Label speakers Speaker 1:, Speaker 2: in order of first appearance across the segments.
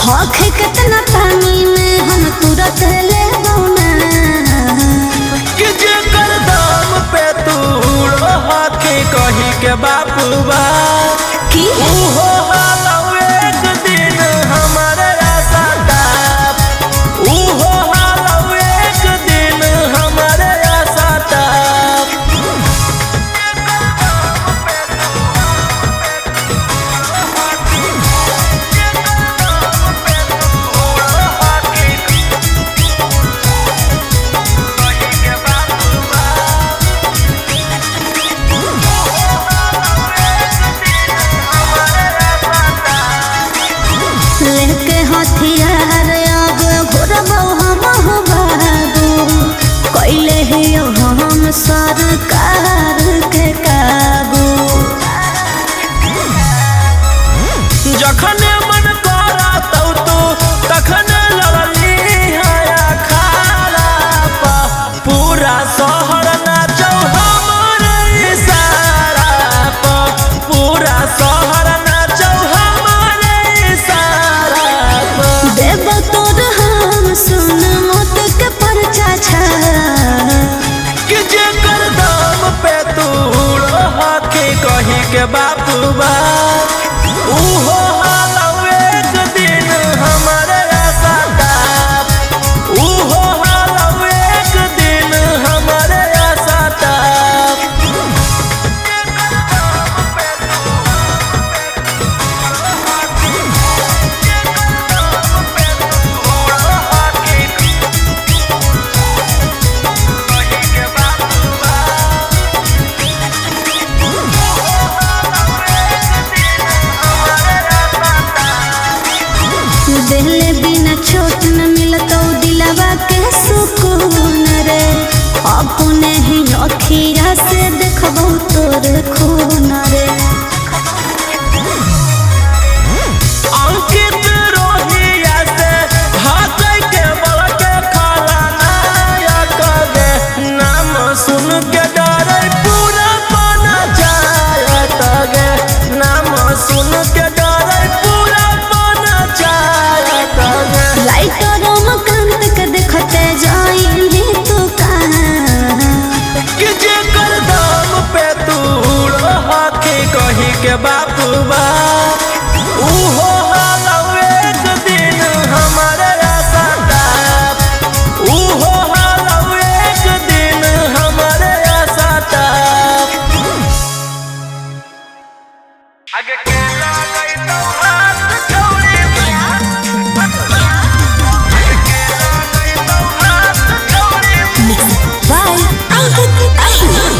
Speaker 1: होखे कितना पानी में हम तुरंत ले
Speaker 2: कि जेकर दाम पे तूड़ो हाथी कही के बापू बा
Speaker 1: कि
Speaker 2: उहो हालौ एक दिन हमारे आशा टाप उहो हालौ एक दिन हमारे आशा टाप
Speaker 1: लेके हथियार अब घुरबौ हम बाबू कैले ही हम सरकार के काबू
Speaker 2: जखन मन करा तू तखन लड़ली हया खारा पा पूरा शहर नाचौ हमरे इशारा पा पूरा शहर नाचौ हमरे इशारा पा
Speaker 1: देव तोर हम सुन मौत के परचा छा
Speaker 2: कि जेकर दाम पे तूड़ो हाथी कही के बापू बा उहो हालौ एक दिन हमारे आशा टाप उहो हालौ एक दिन हमारे आशा टाप
Speaker 1: दिले बिना छोट न मिलतौ दिलवा के सुकून रे अपने ही अखिया से देखबौ तोर खून रे
Speaker 2: अंकित रोहिया से भागै के बड़के खाला नायक गे नाम सुन के डरै पूरा बन जायत गे नाम सुन के डरै पूरा बन जायत गे
Speaker 1: लाइटर मकान के देखते जाइली तू कहाँ
Speaker 2: कि जेकर दाम पे तूड़ो हाथी कही के बापू बा उहो हालौ एक दिन हमारे आशा टाप उहो हालौ एक दिन हमारे आशा टाप आगे के लागै तो हाथ छोड़ी आगे के लागै तो हाथ छोड़ी
Speaker 1: बाय अंकित अहिर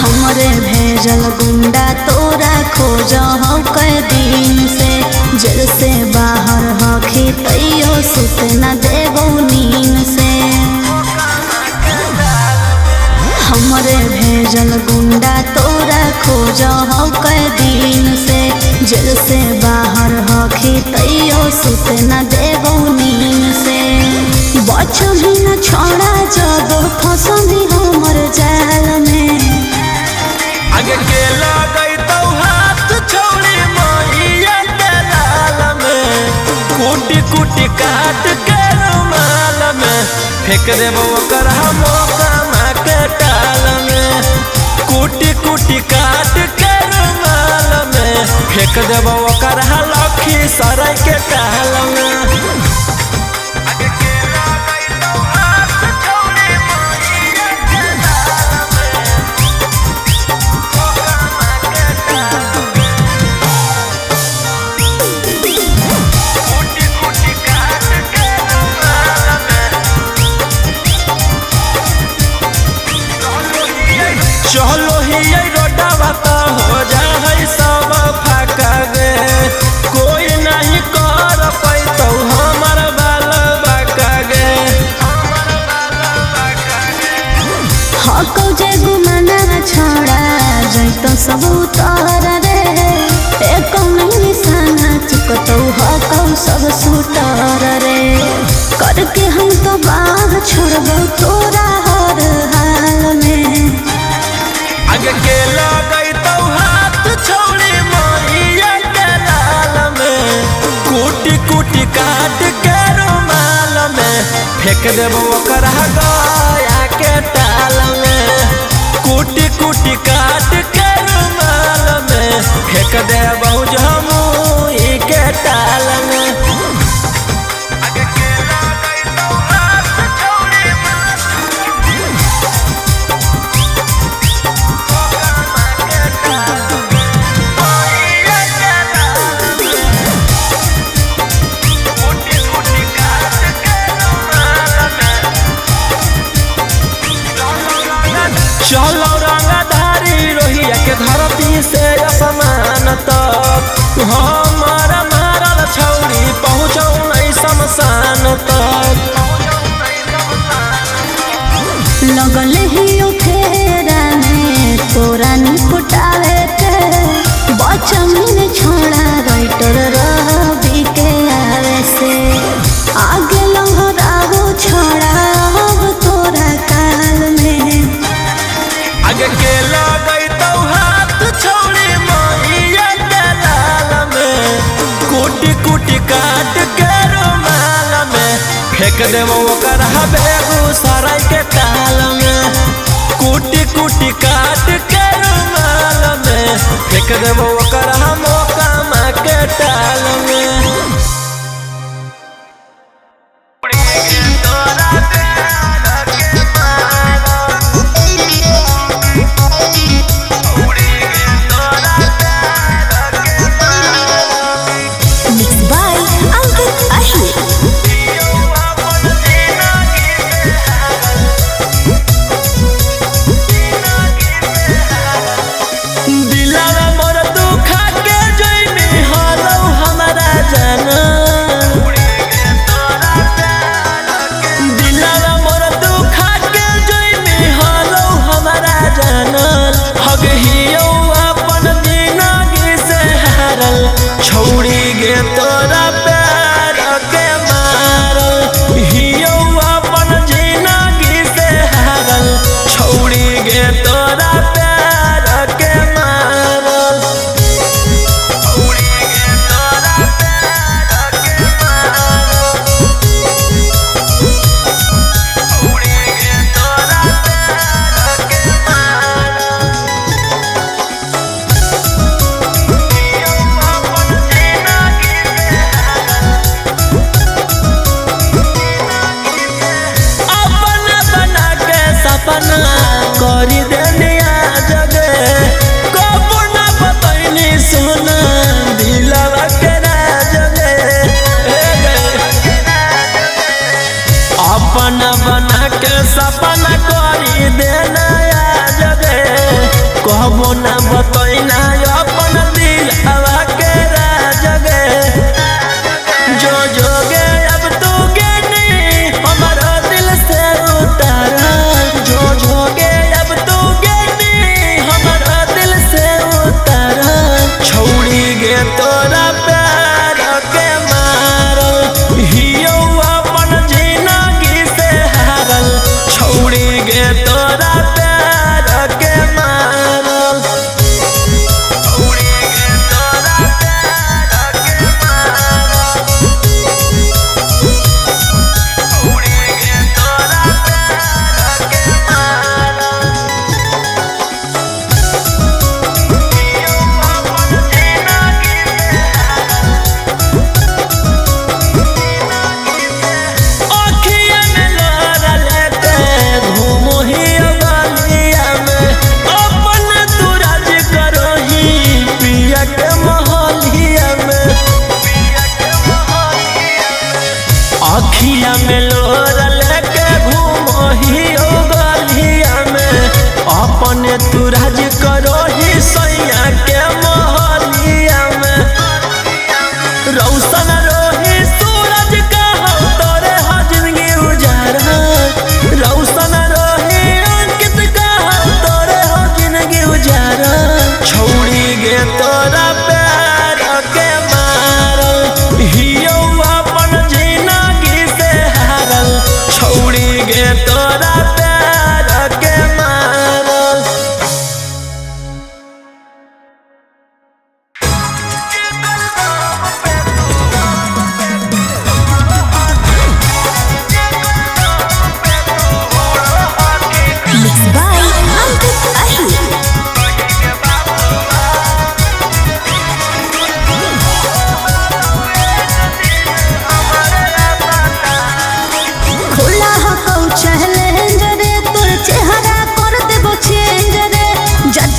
Speaker 1: हमरे भेजल गुंडा तोरा खोज हो कई दिन से जेल से बाहर हखी तैयो सुत न देबौ नींद से हमरे भेजल गुंडा तोरा खोज हो कई दिन से जेल से बाहर हखी तैयो सुत न देबौ नींद से बच भी न छोड़ा जब फंसली हमर जाल में
Speaker 2: आगे के लागै तो हाथ छोड़ी मैया के लाल में कूटी कूटी काट के रुमाल में फेंक देबो ओकर हम कामा के टाल में कूटी कूटी काट के रुमाल में फेंक देबो ओकर लखी सराय के टाल में आगे के लागै तो हाथ छोड़ी मैया के लाल में चलो ही रोडवा तो हो जाए सब फाका गे कोई नहीं कर पैतौ हमर बाल बाका गे
Speaker 1: हकौ जे गुमाना छोड़ा जैतो सब उतर रे एको नहीं निशाना चुकतौ हकौ सब सुतर रे करके हम तो बाह छोड़बौ तोरा हो
Speaker 2: फेंक देबो ओकरा गया के टाल में, कुटी कुटी काट के रुमाल में फेंक देबो जमुई के टाल में। चलो रंगधारी रोहिया के धरती से असमान तक, हमारा मारल छौरी पहुँचौ नहीं शमशान तक।
Speaker 1: लगल ही फेरा में तोरा निपटावे के, बचन छोड़ा राइटर रवि के आवे से, आगे लहराओ छोड़ा अब तोरा काल में।
Speaker 2: आगे के लगई तो हाथ छौरी मैया के लाल में, कुटी कुटी काट के रुमाल में फेंक देबो ओकरा बेगूसराय के टाल में, कुटी कुटी काट के रुमाल में फेंक देबो ओकरा मोकामा के टाल में। छौरी गे तोरा प्यार के मारल, हियो अपन जिंदगी से हारल, छौरी गे तोरा प्यार के मारल, छौरी गे तोरा प्यार के मारल, छौरी गे तोरा प्यार के मारल। सपना करी देनिया जगे, कबो ना बतैनी सोना दिलवा के राजगे। अपना बना के सपना करी देना जगे, कबो ना बतैना अपन दिलवा के राजगे। जो जोगे अब तू गेनी हमारा दिल से उतारा, जो जोगे अब तू गेनी हमारा दिल से उतारा, छौरी गे तोरा प्यार के मारल, हियो अपन जिंदगी से हारल, छौरी गे तोरा प्यार के मारल, छौरी गे तोरा प्यार के मारल, छौरी गे तोरा प्यार के मारल। हियो अपन जिंदगी से अखिया में लोरा लेके घूमो ही गलिया में, अपन तू राज करो ही पिया के महलिया में, अखिया में लोरा लेके घूमो ही गलिया में, अपने तू राज करो ही सैया के महलिया में। रौशन रोही सूरज का हम तोरे हो जिंदगी उजारा, रौशन रोही अंकित का हम तोरे हो जिंदगी उजारा, छौरी गे तोरा प्यार के मारल, हियो अपन जिंदगी से हारल, छौरी गे तोरा प्यार के मारल।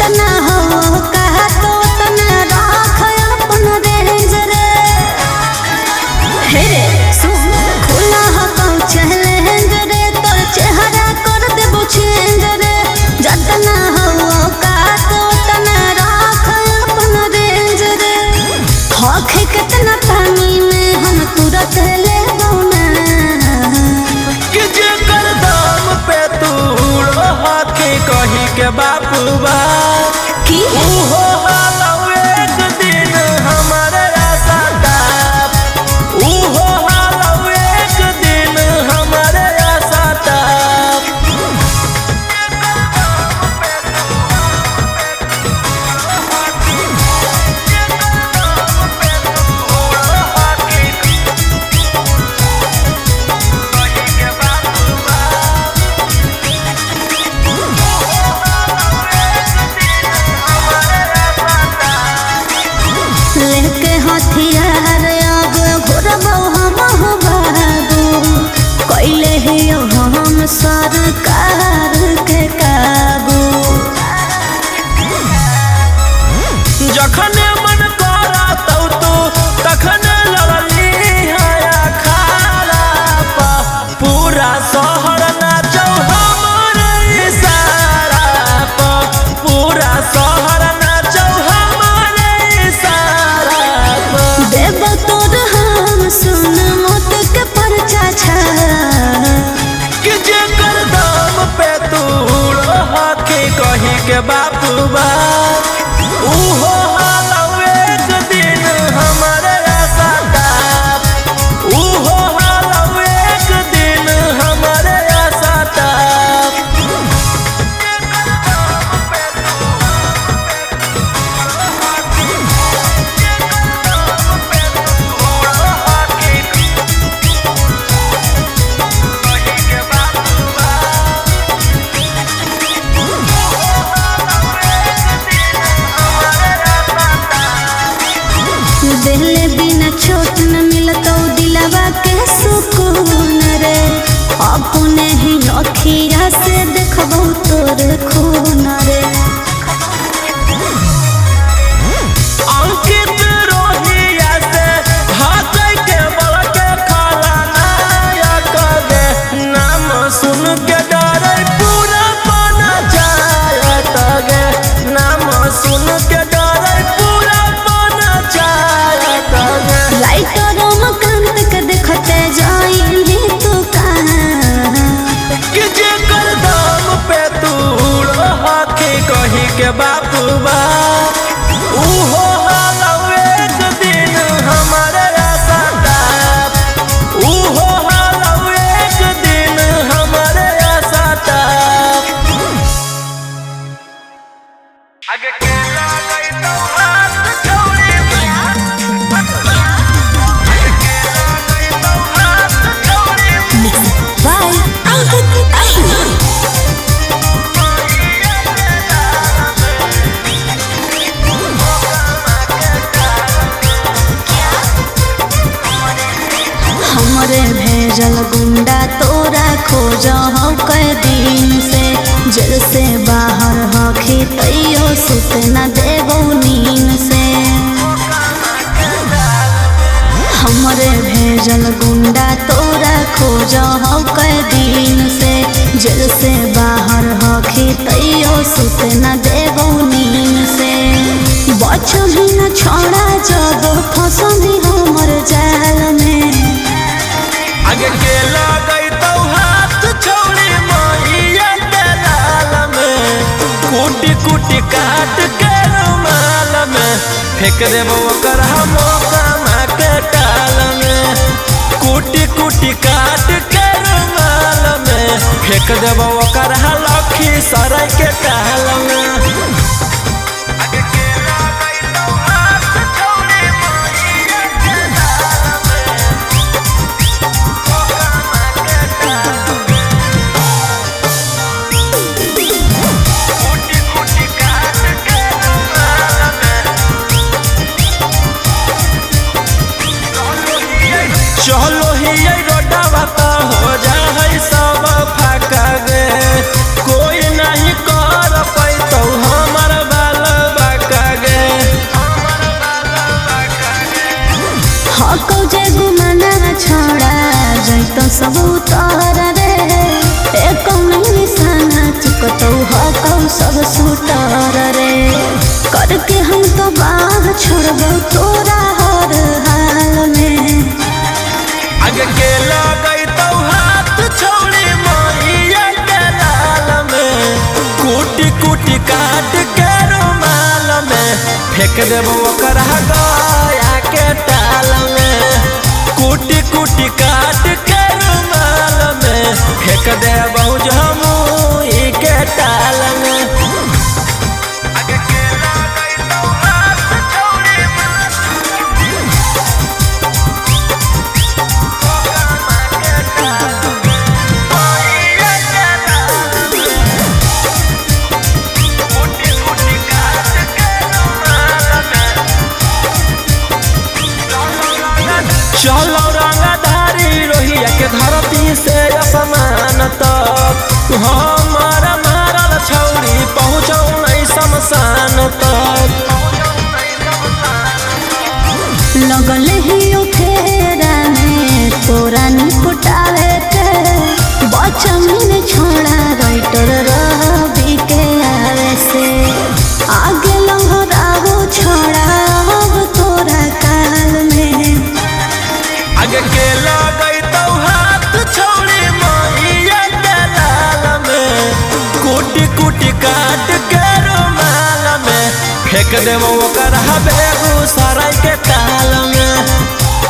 Speaker 1: जतना हो कहा तो तना राख अपन रेंज रे। हे रे सुन खुला हो चैलेंज रे, तोर चेहरा कर देबो चेंज रे। जतना हो कहा तो तना राख अपन रेंज रे। होखे कितना पानी में हम तुरंत ले बौना
Speaker 2: कि जेकर दाम पे तूड़ो हाथी कही के बापू बा
Speaker 1: की
Speaker 2: उहो हालौ एक दिन हमारे आशा ताप। उहो हालौ एक दिन हमारे आशा ताप।
Speaker 1: लेके हथियार अब घुरबौ हम हो बाबू। कैले ही हम सरकार के काबू।
Speaker 2: जखने मन करा तू तखने लड़ली हया खारा पा। पूरा शहर नाचौ हमर इशारा पा। पूरा शहर नाचौ हमर इशारा पा।
Speaker 1: देव तोर हम सुन मौत के परचा छा
Speaker 2: कि जेकर दाम पे तूड़ो हाथी कही के बापू बा उहो हालौ एक दिन हमारे आशा ताप। उहो हालौ एक दिन हमारे आशा ताप।
Speaker 1: दिले बिना छोट न मिलतौ दिलवा के सुकून रे। अपने ही अखिया से देखबौ तोर खून रे।
Speaker 2: अंकित रोहिया से हाथै के बल के खाला नायक गे। नाम सुन के डरै पूरा बना जायत गे। नाम सुन के डरै पूरा बना जायत गे।
Speaker 1: लाइटर मकांत के देखते जाइली तू कहाँ
Speaker 2: कि जेकर दाम पे तूड़ो हाथी कही के बापू बा उहो हालौ एक दिन हमारे आशा ताप। उहो हालौ एक दिन हमारे आशा ताप। आगे के लागै तो हाथ छोड़ी
Speaker 1: बाय अंकित अहिना। हमरे भेजल गुंडा तोरा खोज हो कई दिन से। जेल से बाहर हखी तैयो सुत न देबौ नींद से। हमरे भेजल गुंडा तोरा खोज हो कई दिन से। जेल से बाहर हखी तैयो सुत न देबौ नींद से। बच भी न छोड़ा जब फंसबी हमर जाल में।
Speaker 2: आगे के लागै तो हाथ छोड़ी मैया के लाल में। कूटी कूटी काट के रुमाल में फेंक देबो ओकर हम कामा के टाल में। कूटी कूटी काट के रुमाल में फेंक देबो ओकर लखी सराय के टाल में। चलो ही रोडवा तो हो जा है सब फाका गे। कोई नहीं कर पैतो फेंक देबो ओकरा गया के टाल में, कुटी कुटी काट के रुमाल में फेंक देबो जमुई के टाल में। चलो रंगधारी रोहिया के धरती से असमान तक, हमारा मारल छौरी पहुँचौ नहीं शमशान तक।
Speaker 1: लगल ही फेरा में तोरा निपटावे के, बचमिन छोड़ा राइटर रवि के आवे से, आगे लहराओ छोड़ा अब तोरा काल में।
Speaker 2: आगे के लगई तो हाथ छौड़ी मैया के लाल में, कुटी कुटी काट के रुमाल में फेंक देबो ओकरा बेगूसराय के ताल में,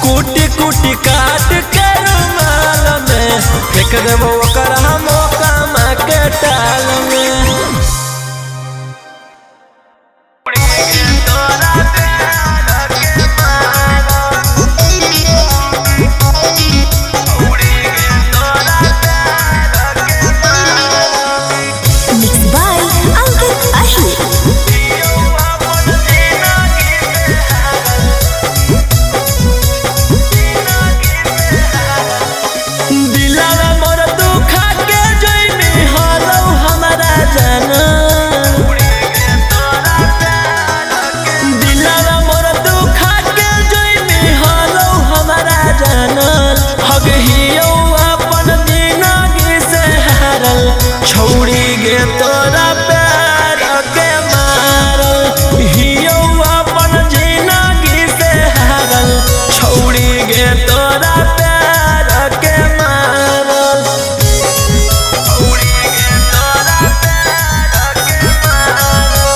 Speaker 2: कुटी कुटी काट के रुमाल में फेंक देबो ओकरा मोकामा के टाल में। छौड़ी गे तोरा प्यार के मारल, हियो अपन जिंदगी से हारल, छौड़ी गे तोरा प्यार के मारल, छौड़ी गे तोरा प्यार के मारल,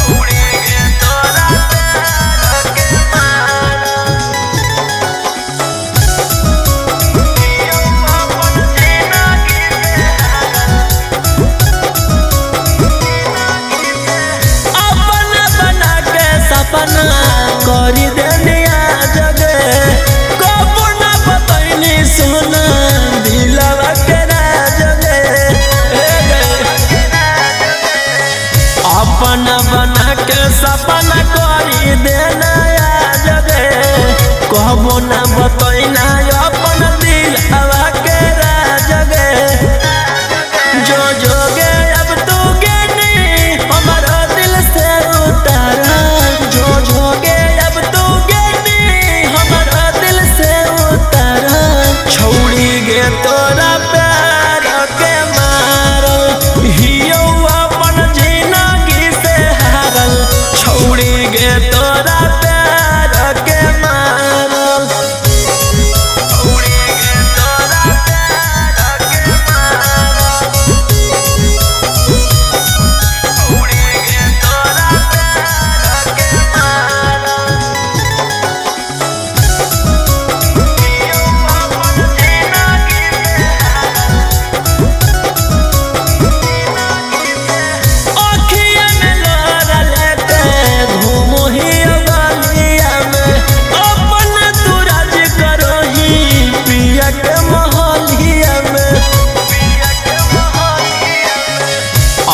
Speaker 2: छौड़ी गे तोरा प्यार के मारल। करी देनिया जगे कबो ना बतैनी सोना दिलवा के राजगे, अपना बना के सपना करी देना जगे कबो ना बतैना अपन दिलवा के राजगे। जो जोगे अब तू गेनी हमारा दिल से उतारा, जो जोगे छौड़ी गे तोरा प्यार के मारल, हियो अपन जिंदगी से हारल, छौड़ी गे तोरा प्यार के मारल, छौड़ी गे तोरा प्यार के मारल, छौड़ी गे तोरा प्यार के मारल।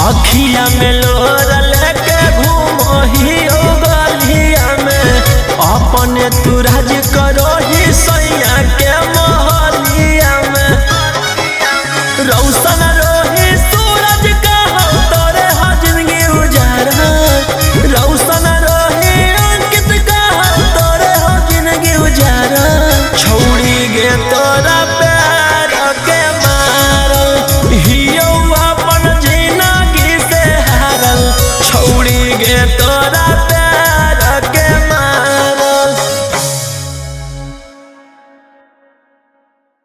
Speaker 2: अखिया में लोरा लेके घूमो ही गलिया में, अपने तुरा